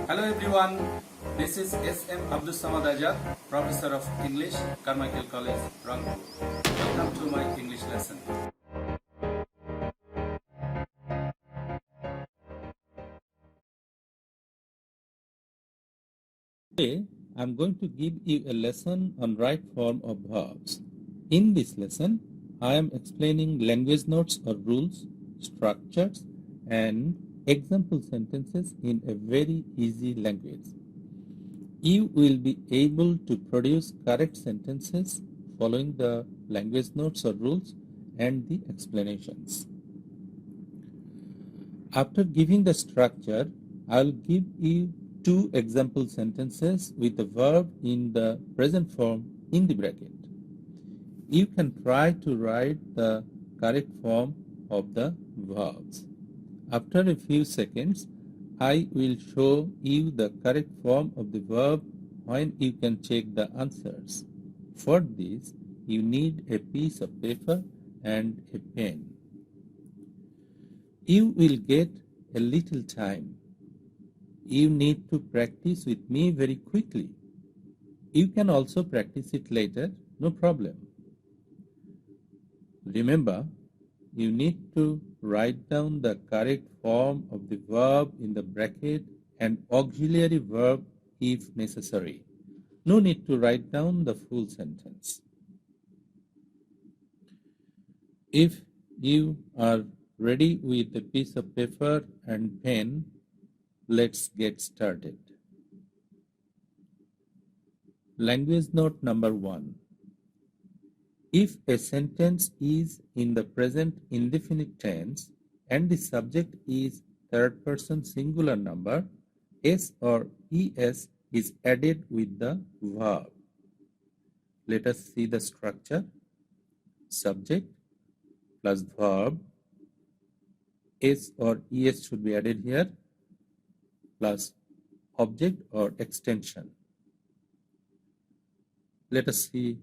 Hello everyone, this is S.M. Abdul Samad Azad, Professor of English, Carmichael College, Rangpur. Welcome to my English lesson. Today, I'm going to give you a lesson on right form of verbs. In this lesson, I am explaining language notes or rules, structures, and example sentences in a very easy language. You will be able to produce correct sentences following the language notes or rules and the explanations. After giving the structure, I'll give you two example sentences with the verb in the present form in the bracket. You can try to write the correct form of the verbs. After a few seconds, I will show you the correct form of the verb when you can check the answers. For this, you need a piece of paper and a pen. You will get a little time. You need to practice with me very quickly. You can also practice it later, no problem. Remember, you need to write down the correct form of the verb in the bracket and auxiliary verb if necessary. No need to write down the full sentence. If you are ready with a piece of paper and pen, let's get started. Language note number 1. If a sentence is in the present indefinite tense and the subject is third person singular number, s or es is added with the verb. Let us see the structure. Subject plus verb, s or es should be added here, plus object or extension. Let us see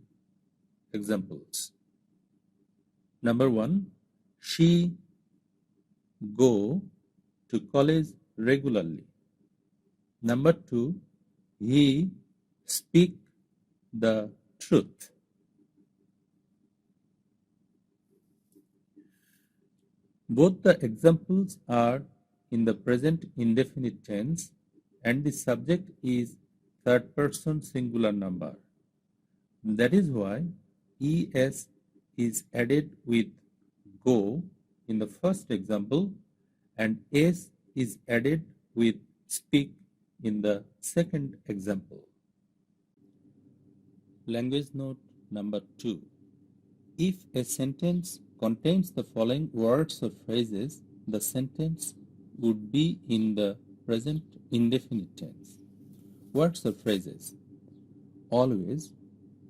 examples. Number 1, she go to college regularly. Number 2, he speak the truth. Both the examples are in the present indefinite tense and the subject is third person singular number. That is why es is added with go in the first example and s is added with speak in the second example. Language note number 2. If a sentence contains the following words or phrases, the sentence would be in the present indefinite tense. Words or phrases: always,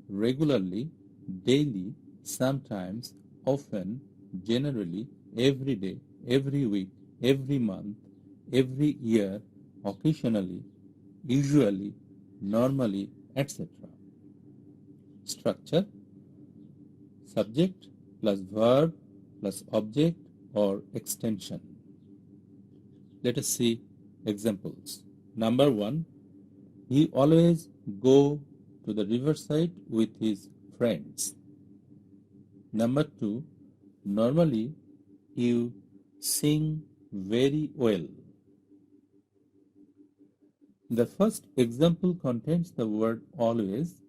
regularly, daily, sometimes, often, generally, every day, every week, every month, every year, occasionally, usually, normally, etc. Structure: subject plus verb plus object or extension. Let us see examples. Number 1, he always go to the riverside with his friends. Number 2, normally you sing very well. The first example contains the word always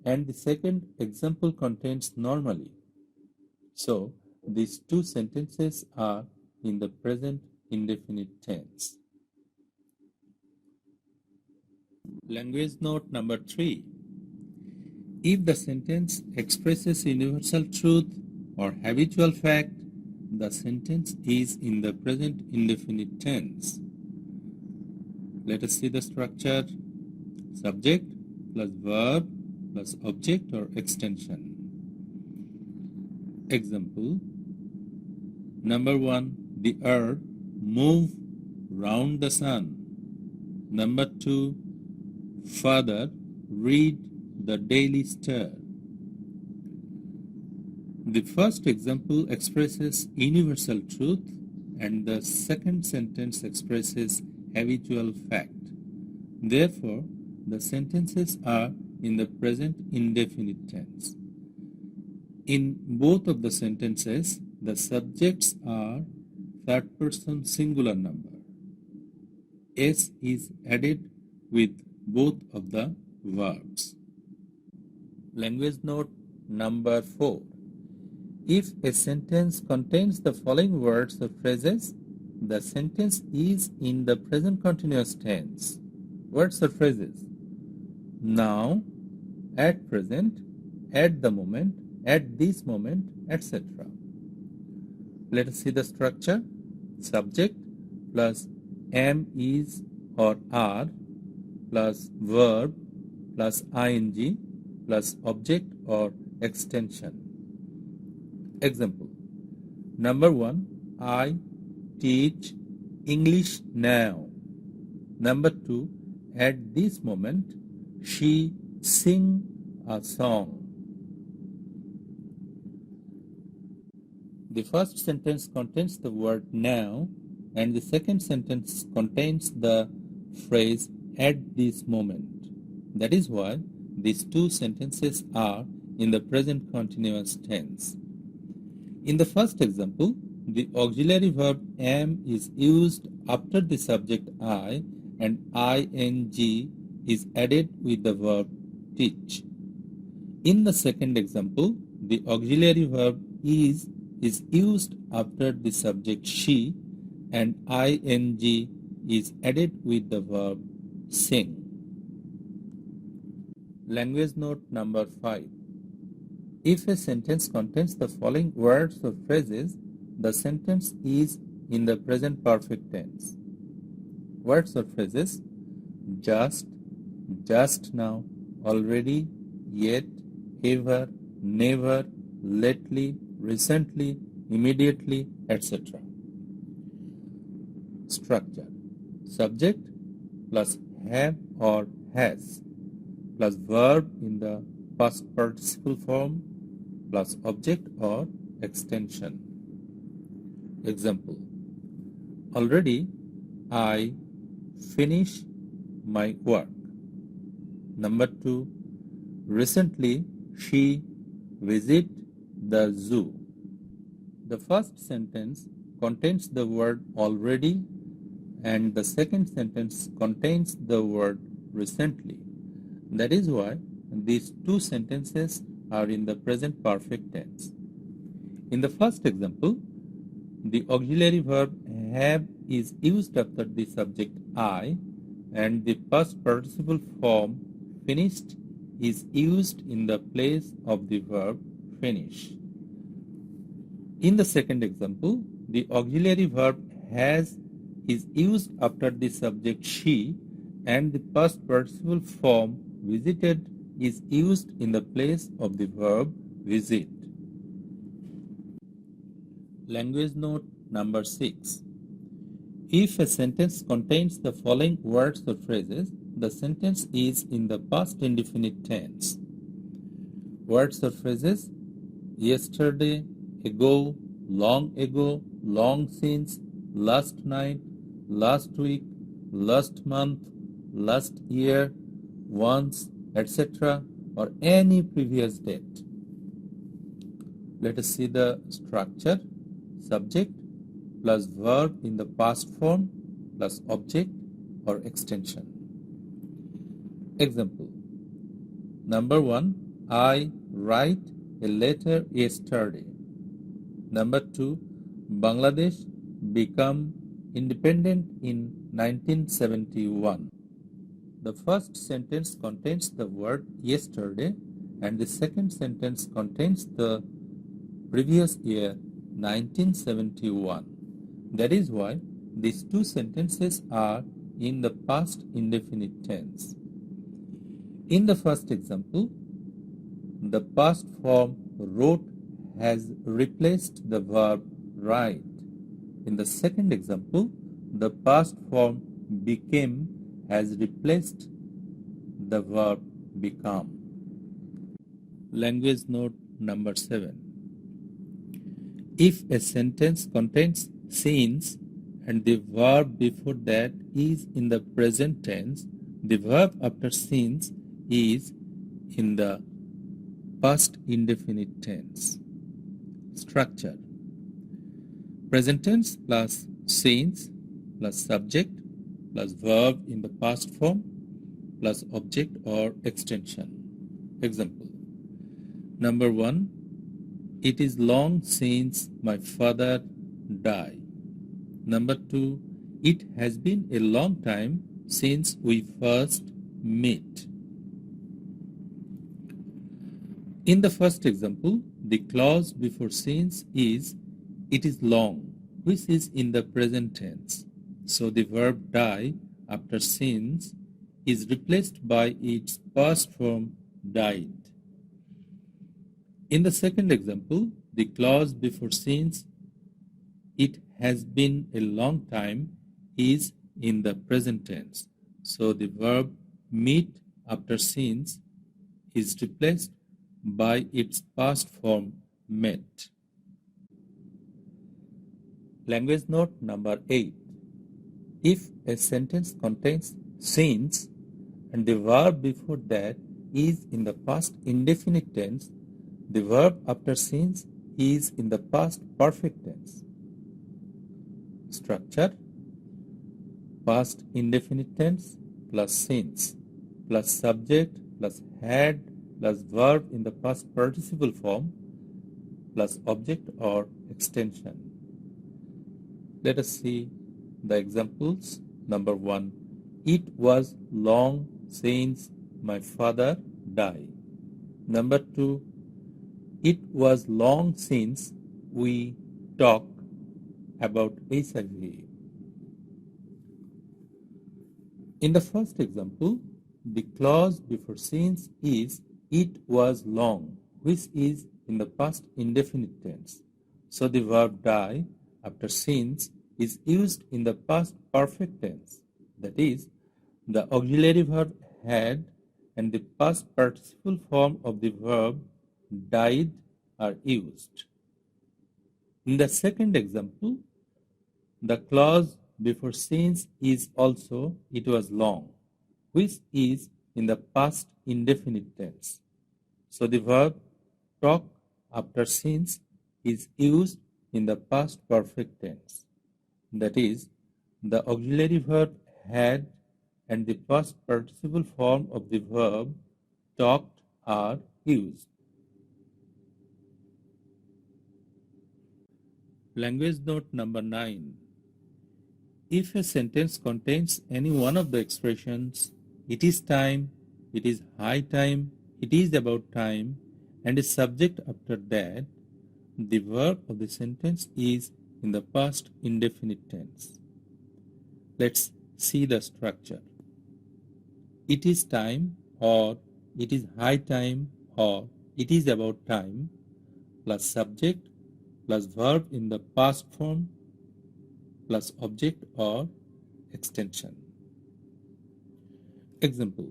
and the second example contains normally. So, these two sentences are in the present indefinite tense. Language note number 3. If the sentence expresses universal truth or habitual fact, the sentence is in the present indefinite tense. Let us see the structure. Subject plus verb plus object or extension. Example. Number 1, the earth move round the sun. Number 2, father read the Daily Star. The first example expresses universal truth and the second sentence expresses habitual fact. Therefore, the sentences are in the present indefinite tense. In both of the sentences, the subjects are third person singular number. S is added with both of the verbs. Language note number 4. If a sentence contains the following words or phrases, the sentence is in the present continuous tense. Words or phrases: now, at present, at the moment, at this moment, etc. Let us see the structure. Subject plus am, is, or are plus verb plus ing plus object or extension. Example. Number 1, I teach English now. Number 2, at this moment, she sing a song. The first sentence contains the word now, and the second sentence contains the phrase at this moment. That is why these two sentences are in the present continuous tense. In the first example, the auxiliary verb am is used after the subject I, and ing is added with the verb teach. In the second example, the auxiliary verb is used after the subject she, and ing is added with the verb sing. Language note number 5. If a sentence contains the following words or phrases, the sentence is in the present perfect tense. Words or phrases: just now, already, yet, ever, never, lately, recently, immediately, etc. Structure: subject plus have or has plus verb in the past participle form plus object or extension. Example: already I finish my work. Number 2, recently she visit the zoo. The first sentence contains the word already, and the second sentence contains the word recently. That is why these two sentences are in the present perfect tense. In the first example, the auxiliary verb have is used after the subject I, and the past participle form finished is used in the place of the verb finish. In the second example, the auxiliary verb has is used after the subject she, and the past participle form visited is used in the place of the verb visit. Language note number 6. If a sentence contains the following words or phrases, the sentence is in the past indefinite tense. Words or phrases: yesterday, ago, long since, last night, last week, last month, last year, once, etc., or any previous date. Let us see the structure. Subject plus verb in the past form plus object or extension. Example: number 1, I write a letter yesterday. Number 2, Bangladesh became independent in 1971. The first sentence contains the word yesterday, and the second sentence contains the previous year 1971. That is why these two sentences are in the past indefinite tense. In the first example, the past form wrote has replaced the verb write. In the second example, the past form became has replaced the verb become. Language note number 7. If a sentence contains since and the verb before that is in the present tense, The verb after since is in the past indefinite tense. Structure: present tense plus since plus subject plus verb in the past form plus object or extension. Example: number 1, it is long since my father died. Number 2, it has been a long time since we first met. In the first example, the clause before since is it is long, which is in the present tense. So the verb die after since is replaced by its past form died. In the second example, the clause before since it has been a long time is in the present tense. So the verb meet after since is replaced by its past form met. Language note number 8. If a sentence contains since and the verb before that is in the past indefinite tense, the verb after since is in the past perfect tense. Structure: past indefinite tense plus since plus subject plus had plus verb in the past participle form plus object or extension. Let us see the examples. Number 1, it was long since my father died. Number 2, it was long since we talked about HIV. In the first example, the clause before since is it was long, which is in the past indefinite tense. So the verb die after since is used in the past perfect tense. That is, the auxiliary verb had and the past participle form of the verb died are used. In the second example, the clause before since is also it was long, which is in the past indefinite tense. So the verb talk after since is used in the past perfect tense. That is, the auxiliary verb had and the past participle form of the verb talked are used. Language note number 9. If a sentence contains any one of the expressions, it is time, it is high time, it is about time, and a subject after that, the verb of the sentence is in the past indefinite tense. Let's see the structure. It is time or it is high time or it is about time plus subject plus verb in the past form plus object or extension. Example: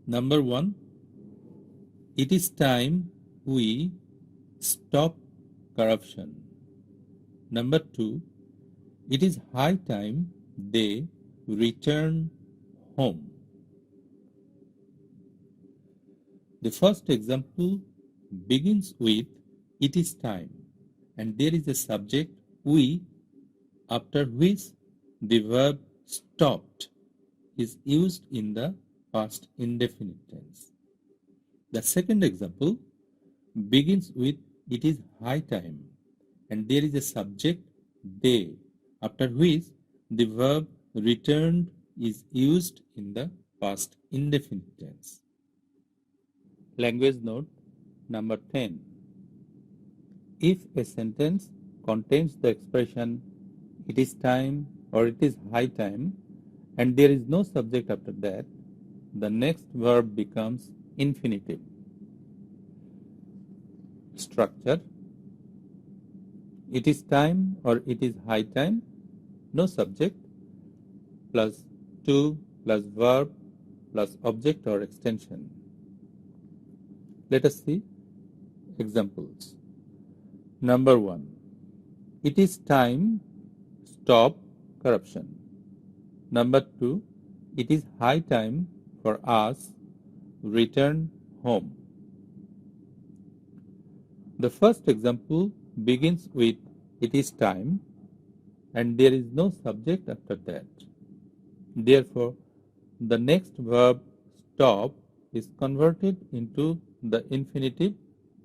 number 1, it is time we stop corruption. Number 2, it is high time they return home. The first example begins with it is time and there is a subject we, after which the verb stopped is used in the past indefinite tense. The second example begins with it is high time and there is a subject they, after which the verb returned is used in the past indefinite tense. Language note number 10. If a sentence contains the expression it is time or it is high time and there is no subject after that, the next verb becomes infinitive. Structure: it is time or it is high time, no subject, plus to plus verb plus object or extension. Let us see examples. Number 1, it is time stop corruption. Number 2, it is high time for us return home. The first example begins with it is time and there is no subject after that. Therefore, the next verb stop is converted into the infinitive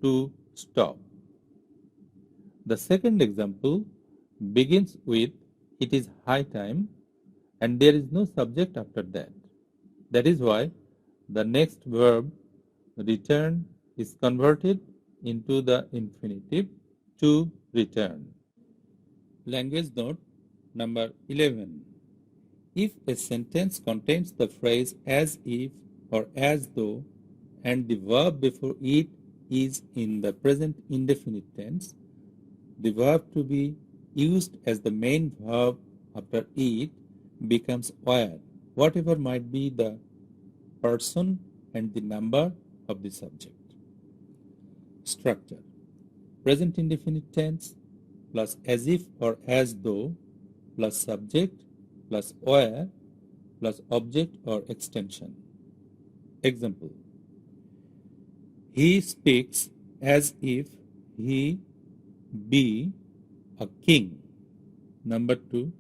to stop. The second example begins with it is high time and there is no subject after that. That is why the next verb return is converted into the infinitive to return. Language note number 11. If a sentence contains the phrase as if or as though and the verb before it is in the present indefinite tense, the verb to be used as the main verb after it becomes where, whatever might be the person and the number of the subject. Structure: present indefinite tense plus as if or as though plus subject plus where plus object or extension. Example: he speaks as if he be a king. Number 2,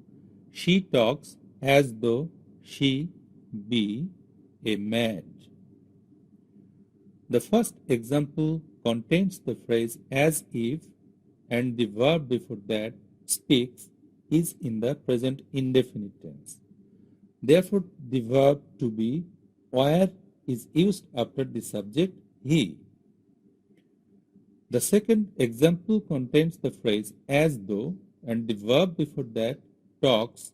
she talks as though she be a maid. The first example contains the phrase as if and the verb before that, speaks, is in the present indefinite tense. Therefore, the verb to be, where, is used after the subject he. The second example contains the phrase as though and the verb before that, talks,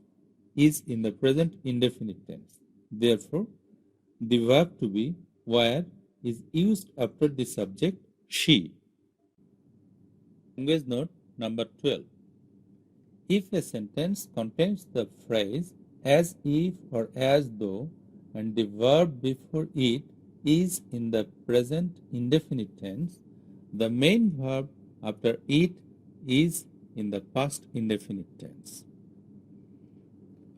is in the present indefinite tense. Therefore, the verb to be, where, is used after the subject she. Language note number 12. If a sentence contains the phrase as if or as though and the verb before it is in the present indefinite tense, the main verb after it is in the past indefinite tense.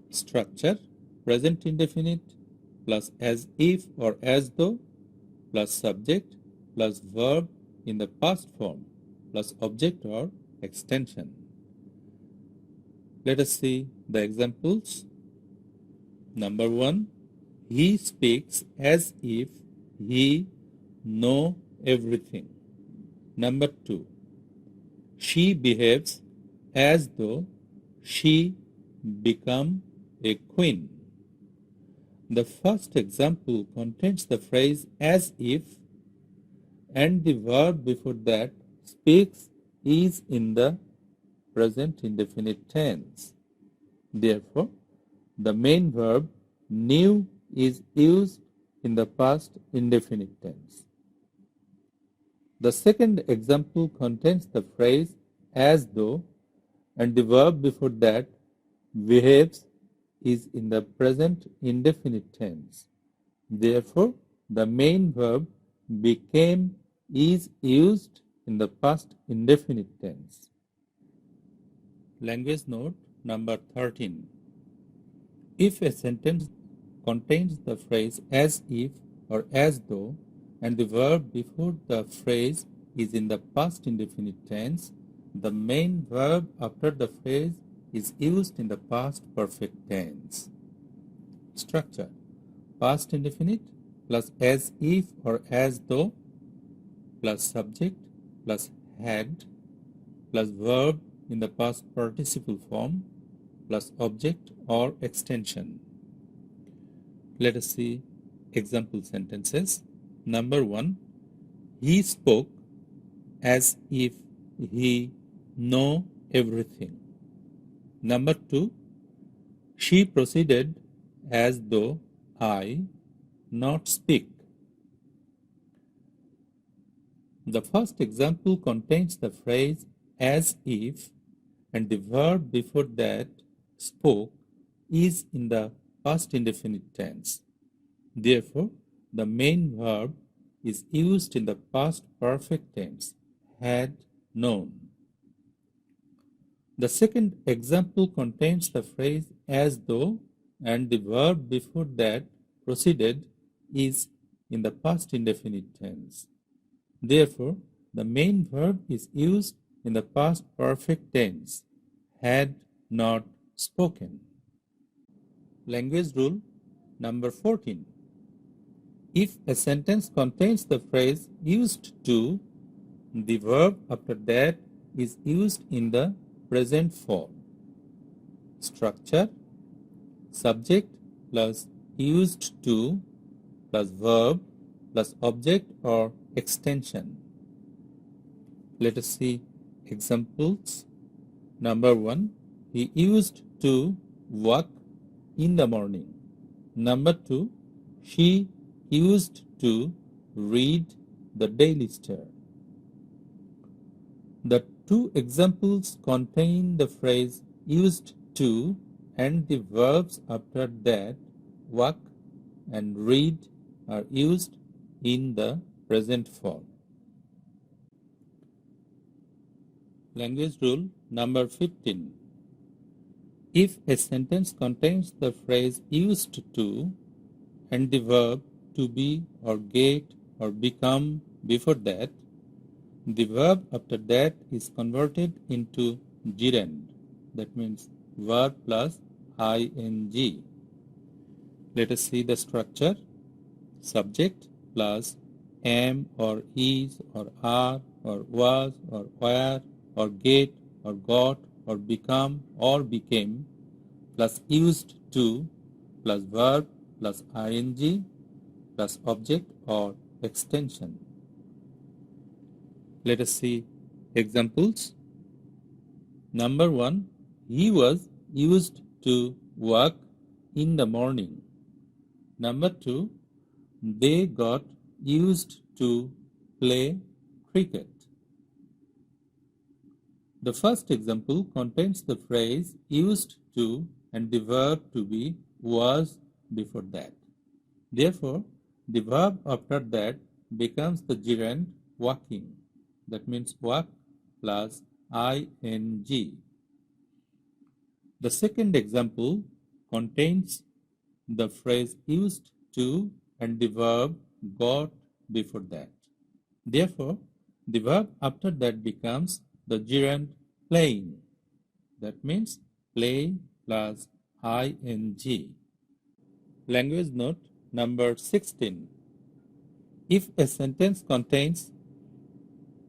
Structure: present indefinite plus as if or as though plus subject plus verb in the past form plus object or extension. Let us see the examples. Number 1, he speaks as if he know everything. Number 2, she behaves as though she become a queen. The first example contains the phrase as if and the verb before that, speaks, is in the present indefinite tense. Therefore, the main verb knew is used in the past indefinite tense. The second example contains the phrase as though and the verb before that, behaves, is in the present indefinite tense. Therefore, the main verb became is used in the past indefinite tense. Language note number 13. If a sentence contains the phrase as if or as though and the verb before the phrase is in the past indefinite tense, the main verb after the phrase is used in the past perfect tense. Structure: past indefinite plus as if or as though plus subject plus had plus verb in the past participle form plus object or extension. Let us see example sentences. Number 1, he spoke as if he know everything. Number 2, she proceeded as though I not speak. The first example contains the phrase as if and the verb before that, spoke, is in the past indefinite tense. Therefore, the main verb is used in the past perfect tense, had known. The second example contains the phrase as though and the verb before that proceeded is in the past indefinite tense. Therefore, the main verb is used in the past perfect tense, had not spoken. Language rule number 14. If a sentence contains the phrase used to, the verb after that is used in the present form. Structure: subject plus used to plus verb plus object or extension. Let us see examples. Number 1, he used to walk in the morning. Number 2, she used to read the Daily Star. The two examples contain the phrase used to and the verbs after that, walk and read, are used in the present form. Language rule number 15. If a sentence contains the phrase used to and the verb to be or get or become before that, the verb after that is converted into gerund. That means verb plus ing. Let us see the structure. Subject plus am or is or are or was or were or get or got or become or became plus used to plus verb plus ing plus object or extension. Let us see examples. Number 1, he was used to work in the morning. Number 2, they got used to play cricket. The first example contains the phrase used to and the verb to be was before that. Therefore, the verb after that becomes the gerund walking. That means walk plus ing. The second example contains the phrase used to and the verb got before that. Therefore, the verb after that becomes the gerund playing. That means play plus ing. Language note number 16. If a sentence contains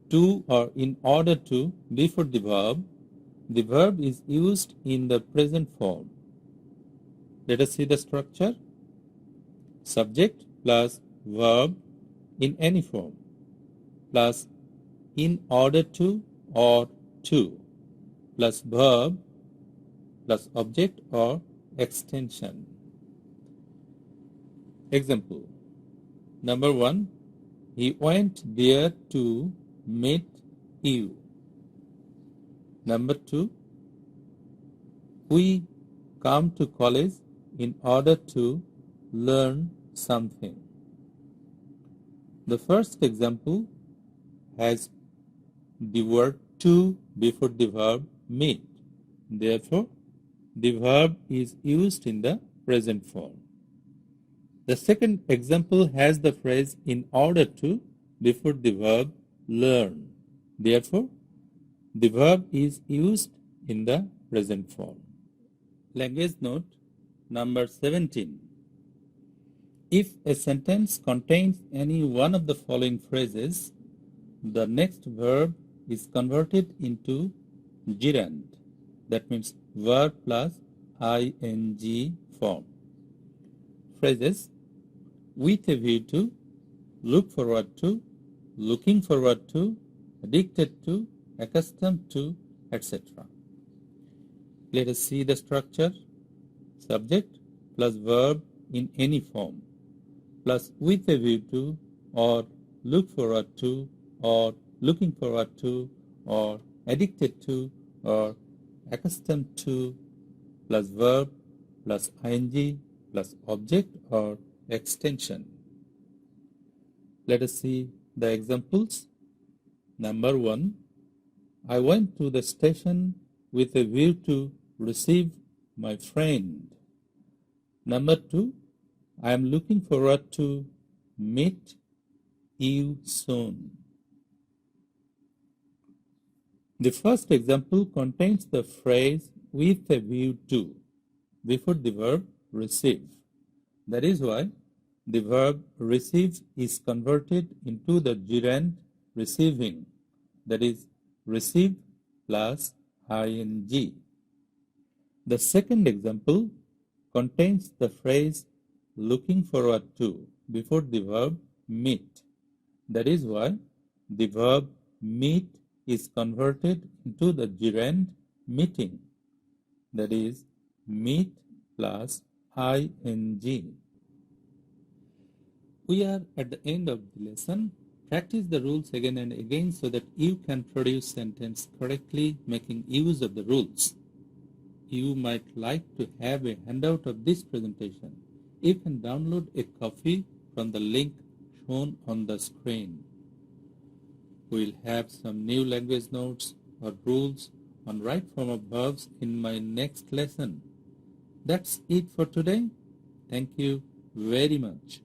to or in order to before the verb is used in the present form. Let us see the structure. Subject plus verb in any form plus in order to or to plus verb plus object or extension. Example. Number 1, he went there to meet you. Number 2, we come to college in order to learn something. The first example has the word to before the verb meet. Therefore, the verb is used in the present form. The second example has the phrase in order to before the verb learn. Therefore, the verb is used in the present form. Language note number 17. If a sentence contains any one of the following phrases, the next verb is converted into gerund. That means verb plus ing form. Phrases: with a view to, look forward to, looking forward to, addicted to, accustomed to, etc. Let us see the structure. Subject plus verb in any form plus with a view to or look forward to or looking forward to or addicted to or accustomed to plus verb plus ing plus object or extension. Let us see the examples. Number 1, I went to the station with a view to receive my friend. Number 2, I am looking forward to meet you soon. The first example contains the phrase with a view to before the verb receive. That is why the verb receive is converted into the gerund receiving, that is receive plus ing. The second example contains the phrase looking forward to before the verb meet. That is why the verb meet is converted into the gerund meeting, that is meet plus ing. We are at the end of the lesson. Practice the rules again and again so that you can produce sentence correctly, making use of the rules. You might like to have a handout of this presentation. You can download a copy from the link shown on the screen. We'll have some new language notes or rules on right form of verbs in my next lesson. That's it for today. Thank you very much.